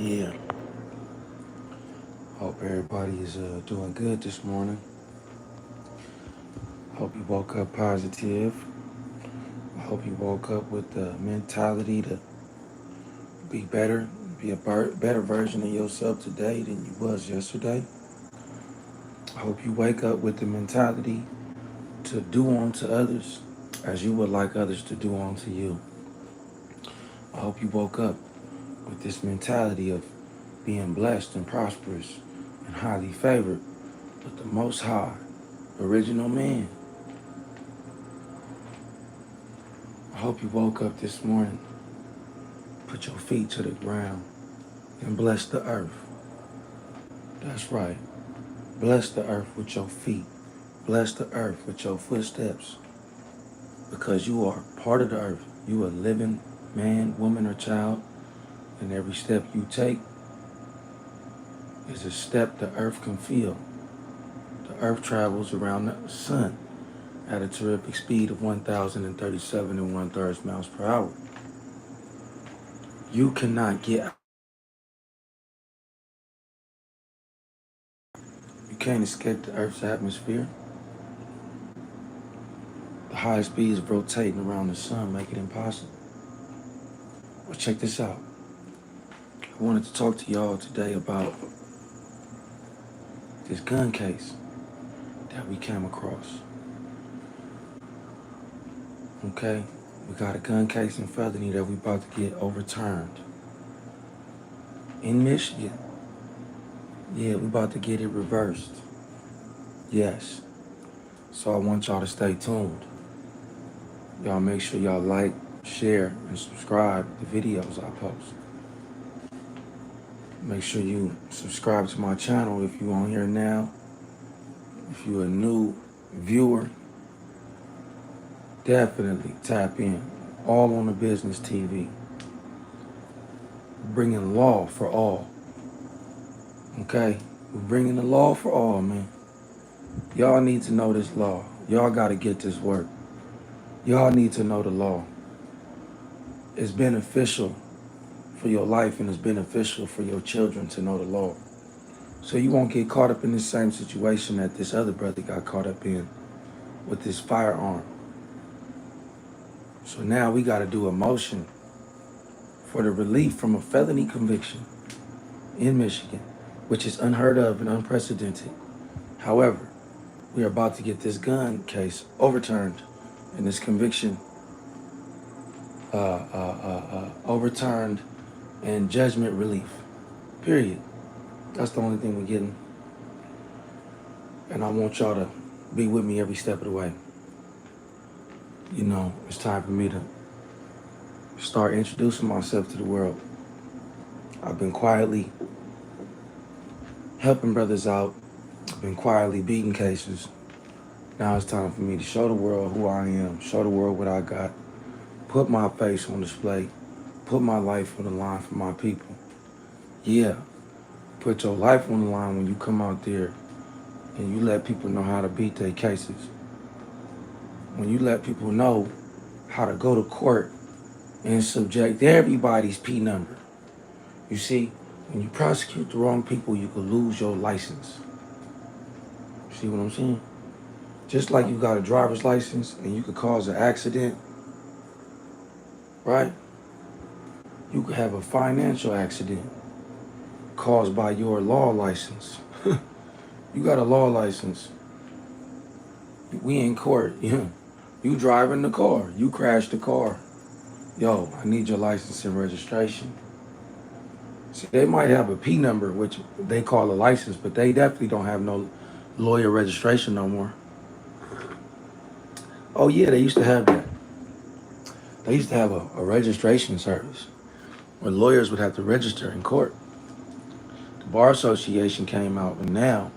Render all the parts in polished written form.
Yeah, hope everybody is doing good this morning. Hope you woke up positive. I hope you woke up with the mentality to be better, be a better version of yourself today than you was yesterday. I hope you wake up with the mentality to do unto others as you would like others to do unto you. I hope you woke up with this mentality of being blessed and prosperous and highly favored with the Most High, original man. I hope you woke up this morning, put your feet to the ground, and bless the earth. That's right. Bless the earth with your feet. Bless the earth with your footsteps. Because you are part of the earth. You are a living man, woman, or child. And every step you take is a step the earth can feel. The earth travels around the sun at a terrific speed of 1,037 and 1/3 miles per hour. You cannot get You can't escape the Earth's atmosphere. The high speeds rotating around the sun make it impossible. Well, check this out. I wanted to talk to y'all today about this gun case that we came across. Okay? We got a gun case in felony that we about to get overturned in Michigan. Yeah, we about to get it reversed. Yes. So I want y'all to stay tuned. Y'all make sure y'all like, share, and subscribe to the videos I post. Make sure you subscribe to my channel if you're on here now. If you're a new viewer, definitely tap in. All on the Business TV. Bringing law for all. Okay? We're bringing the law for all, man. Y'all need to know this law. Y'all got to get this work. Y'all need to know the law. It's beneficial for your life and it's beneficial for your children to know the law. So you won't get caught up in the same situation that this other brother got caught up in with this firearm. So now we got to do a motion for the relief from a felony conviction in Michigan, which is unheard of and unprecedented. However, we are about to get this gun case overturned and this conviction overturned and judgment relief. Period. That's the only thing we're getting. And I want y'all to be with me every step of the way. You know, it's time for me to start introducing myself to the world. I've been quietly helping brothers out. I've been quietly beating cases. Now it's time for me to show the world who I am, show the world what I got, put my face on display, put my life on the line for my people. Yeah, put your life on the line when you come out there and you let people know how to beat their cases. When you let people know how to go to court and subject everybody's P number. You see, when you prosecute the wrong people, you could lose your license. See what I'm saying? Just like you got a driver's license and you could cause an accident, right? You could have a financial accident caused by your law license. You got a law license. We in court. Yeah. You driving the car. You crashed the car. Yo, I need your license and registration. See, they might have a P number, which they call a license, but they definitely don't have no lawyer registration no more. Oh yeah, they used to have that. They used to have a registration service where lawyers would have to register in court. The Bar Association came out, and now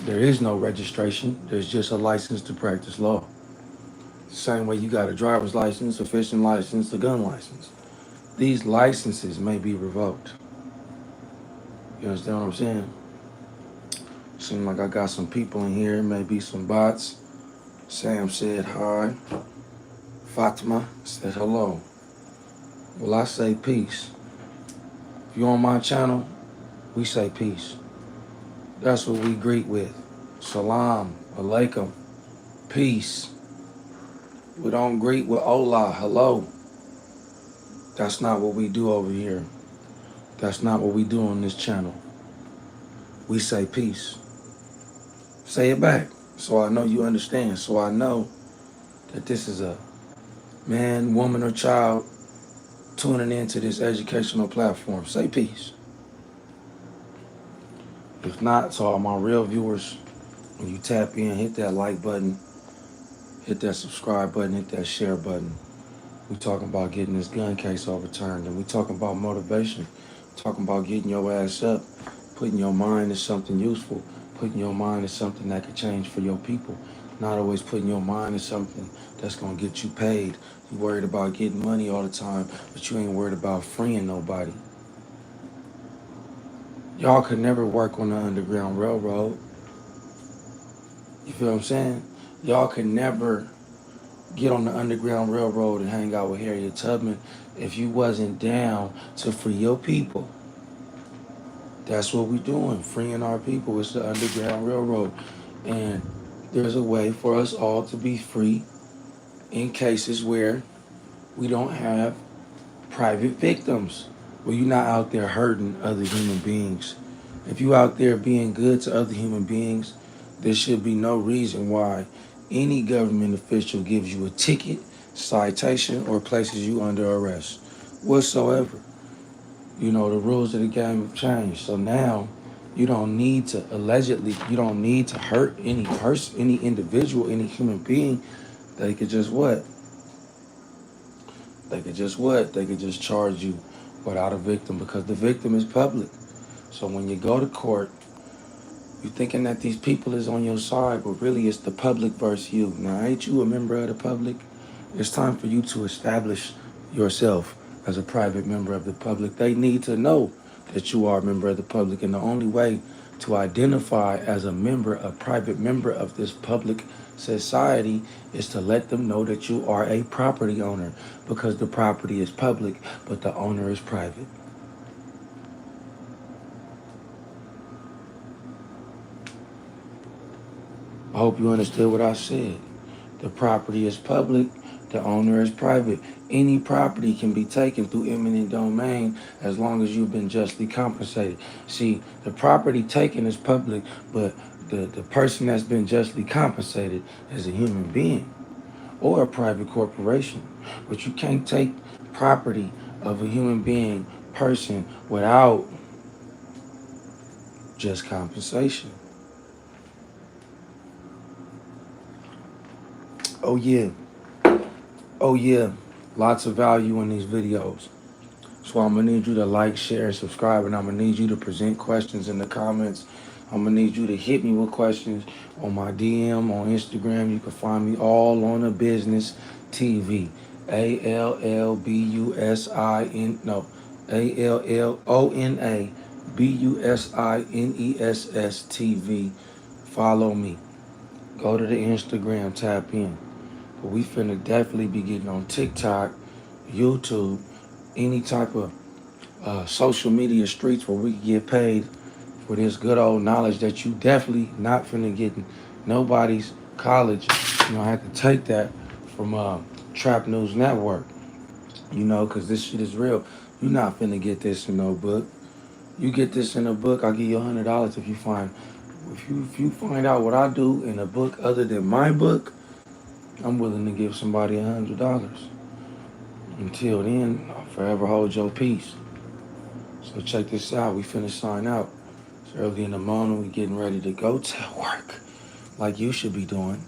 there is no registration. There's just a license to practice law. Same way you got a driver's license, a fishing license, a gun license. These licenses may be revoked. You understand what I'm saying? Seems like I got some people in here, maybe some bots. Sam said hi. Fatima said hello. Well, I say peace. If you're on my channel, we say peace. That's what we greet with. Salam, alaikum, peace. We don't greet with hola, hello. That's not what we do over here. That's not what we do on this channel. We say peace. Say it back so I know you understand. So I know that this is a man, woman, or child tuning into this educational platform. Say peace. If not, to all my real viewers, when you tap in, hit that like button, hit that subscribe button, hit that share button. We talking about getting this gun case overturned, and we talking about motivation, talking about getting your ass up, putting your mind to something useful, putting your mind to something that could change for your people, not always putting your mind to something that's gonna get you paid. You worried about getting money all the time, but you ain't worried about freeing nobody. Y'all could never work on the Underground Railroad. You feel what I'm saying? Y'all could never get on the Underground Railroad and hang out with Harriet Tubman if you wasn't down to free your people. That's what we doing, freeing our people. It's the Underground Railroad. And there's a way for us all to be free in cases where we don't have private victims, where you're not out there hurting other human beings. If you out there being good to other human beings, there should be no reason why any government official gives you a ticket, citation, or places you under arrest whatsoever. You know, the rules of the game have changed. So now you don't need to you don't need to hurt any person, any individual, any human being. They could just what? They could just what? They could just charge you without a victim, because the victim is public. So when you go to court, you're thinking that these people is on your side, but really it's the public versus you. Now, ain't you a member of the public? It's time for you to establish yourself as a private member of the public. They need to know that you are a member of the public, and the only way to identify as a private member of this public society is to let them know that you are a property owner, because the property is public, but the owner is private. I hope you understood what I said. The property is public, the owner is private. Any property can be taken through eminent domain as long as you've been justly compensated. See, the property taken is public, but the person that's been justly compensated is a human being or a private corporation. But you can't take property of a human being, person, without just compensation. Oh yeah. Oh yeah. Lots of value in these videos. So I'm gonna need you to like, share, and subscribe, and I'm gonna need you to present questions in the comments. I'm gonna need you to hit me with questions on my DM, on Instagram. You can find me all on the business TV. ALLBUSIN TV. Follow me. Go to the Instagram, tap in. But we finna definitely be getting on TikTok, YouTube, any type of social media streets where we can get paid for this good old knowledge that you definitely not finna get in nobody's college. You know, I had to take that from Trap News Network, you know, because this shit is real. You not finna get this in no book. You get this in a book, I'll give you $100 if you find out what I do in a book other than my book. I'm willing to give somebody $100. Until then, I'll forever hold your peace. So check this out. We finna sign out. It's early in the morning. We getting ready to go to work, like you should be doing.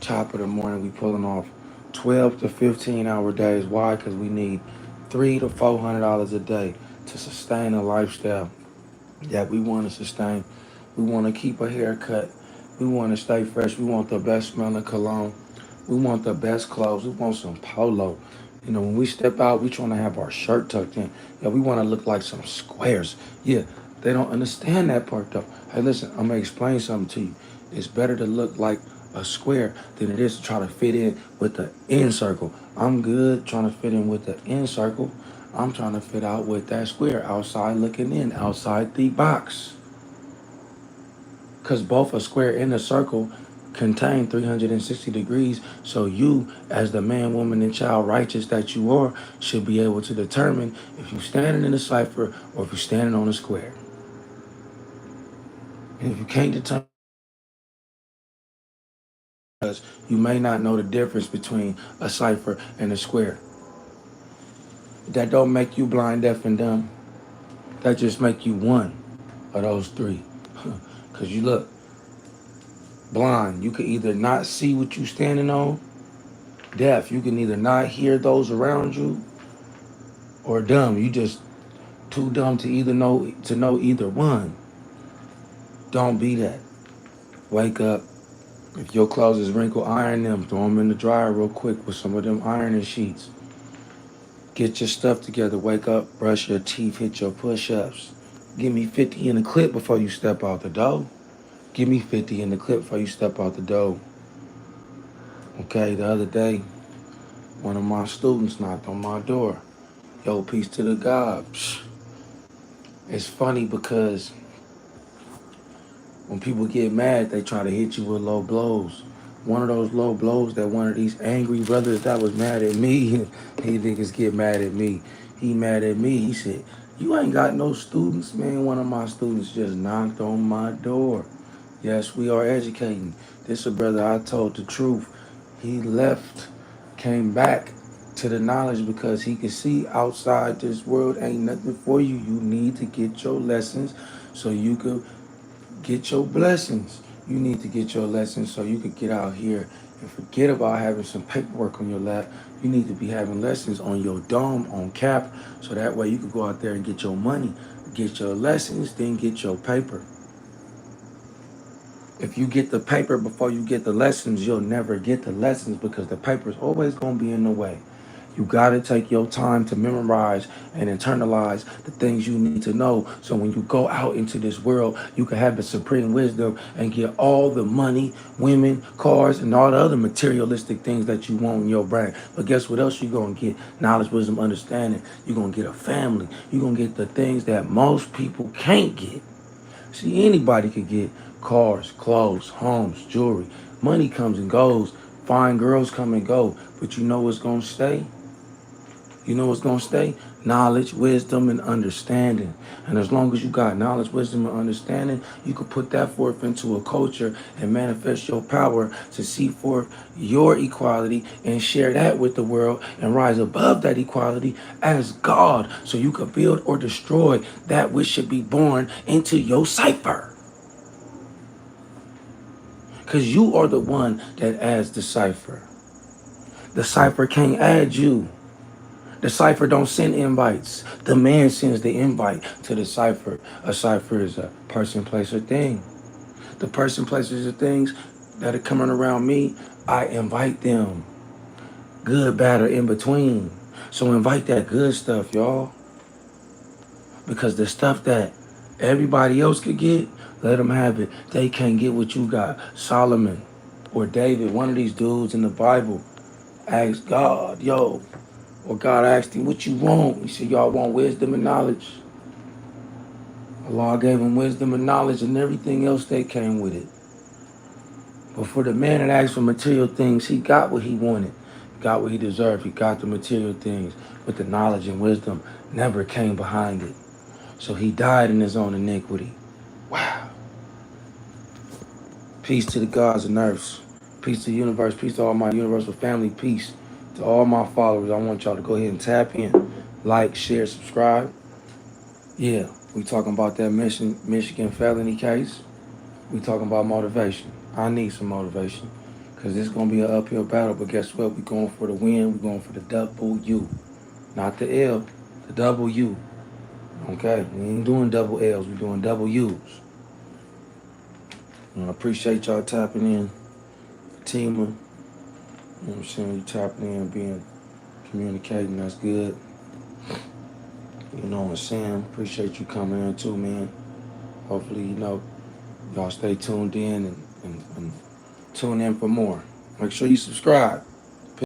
Top of the morning, we pulling off 12 to 15-hour days. Why? Because we need $300 to $400 a day to sustain a lifestyle that we want to sustain. We want to keep a haircut. We want to stay fresh. We want the best smelling cologne. We want the best clothes. We want some polo. You know, when we step out, we trying to have our shirt tucked in. Yeah, we want to look like some squares. Yeah, they don't understand that part though. Hey, listen, I'm gonna explain something to you. It's better to look like a square than it is to try to fit in with the in circle. I'm good trying to fit in with the in circle. I'm trying to fit out with that square, outside looking in, outside the box. Because both a square and a circle contain 360 degrees. So you, as the man, woman, and child righteous that you are, should be able to determine if you're standing in a cipher or if you're standing on a square. And if you can't determine, because you may not know the difference between a cipher and a square. That don't make you blind, deaf, and dumb. That just make you one of those three. Because you look, blind, you can either not see what you standing on. Deaf, you can either not hear those around you. Or dumb, you just too dumb to know either one. Don't be that. Wake up. If your clothes is wrinkled, iron them. Throw them in the dryer real quick with some of them ironing sheets. Get your stuff together. Wake up, brush your teeth, hit your push-ups. Give me 50 in the clip before you step out the door. Give me 50 in the clip before you step out the door. Okay, the other day, one of my students knocked on my door. Yo, peace to the God. It's funny because when people get mad, they try to hit you with low blows. One of those low blows that one of these angry brothers that was mad at me, he niggas get mad at me. He mad at me. He said, "You ain't got no students, man." One of my students just knocked on my door. Yes, we are educating. This a brother I told the truth. He left, came back to the knowledge because he could see outside this world ain't nothing for you. You need to get your lessons so you could get your blessings. You need to get your lessons so you could get out here and forget about having some paperwork on your lap. You need to be having lessons on your dome, on cap, so that way you could go out there and get your money, get your lessons, then get your paper. If you get the paper before you get the lessons, you'll never get the lessons because the paper is always going to be in the way. You got to take your time to memorize and internalize the things you need to know. So when you go out into this world, you can have the supreme wisdom and get all the money, women, cars, and all the other materialistic things that you want in your brain. But guess what else you're going to get? Knowledge, wisdom, understanding. You're going to get a family. You're going to get the things that most people can't get. See, anybody could get cars, clothes, homes, jewelry. Money comes and goes. Fine girls come and go. But you know what's going to stay? You know what's going to stay? Knowledge, wisdom, and understanding. And as long as you got knowledge, wisdom, and understanding, you can put that forth into a culture and manifest your power to see forth your equality and share that with the world and rise above that equality as God so you can build or destroy that which should be born into your cipher. Because you are the one that adds the cipher. The cipher can't add you. The cipher don't send invites. The man sends the invite to the cipher. A cipher is a person, place, or thing. The person, places, or things that are coming around me, I invite them. Good, bad, or in between. So invite that good stuff, y'all. Because the stuff that everybody else could get, let them have it. They can't get what you got. Solomon or David, one of these dudes in the Bible, asked God, or God asked him, "What you want?" He said, "Y'all want wisdom and knowledge." Allah gave him wisdom and knowledge and everything else that came with it. But for the man that asked for material things, he got what he wanted. He got what he deserved. He got the material things. But the knowledge and wisdom never came behind it. So he died in his own iniquity. Wow. Peace to the gods and earths. Peace to the universe. Peace to all my universal family. Peace to all my followers. I want y'all to go ahead and tap in. Like, share, subscribe. Yeah, we talking about that Michigan felony case. We talking about motivation. I need some motivation because it's going to be an uphill battle. But guess what? We're going for the win. We're going for the W. Not the L, the W. Okay? We ain't doing double L's. We're doing double U's. And I appreciate y'all tapping in. Tima, you know what I'm saying? You tapping in, being communicating. That's good. You know what I'm saying? Appreciate you coming in too, man. Hopefully, y'all stay tuned in and tune in for more. Make sure you subscribe.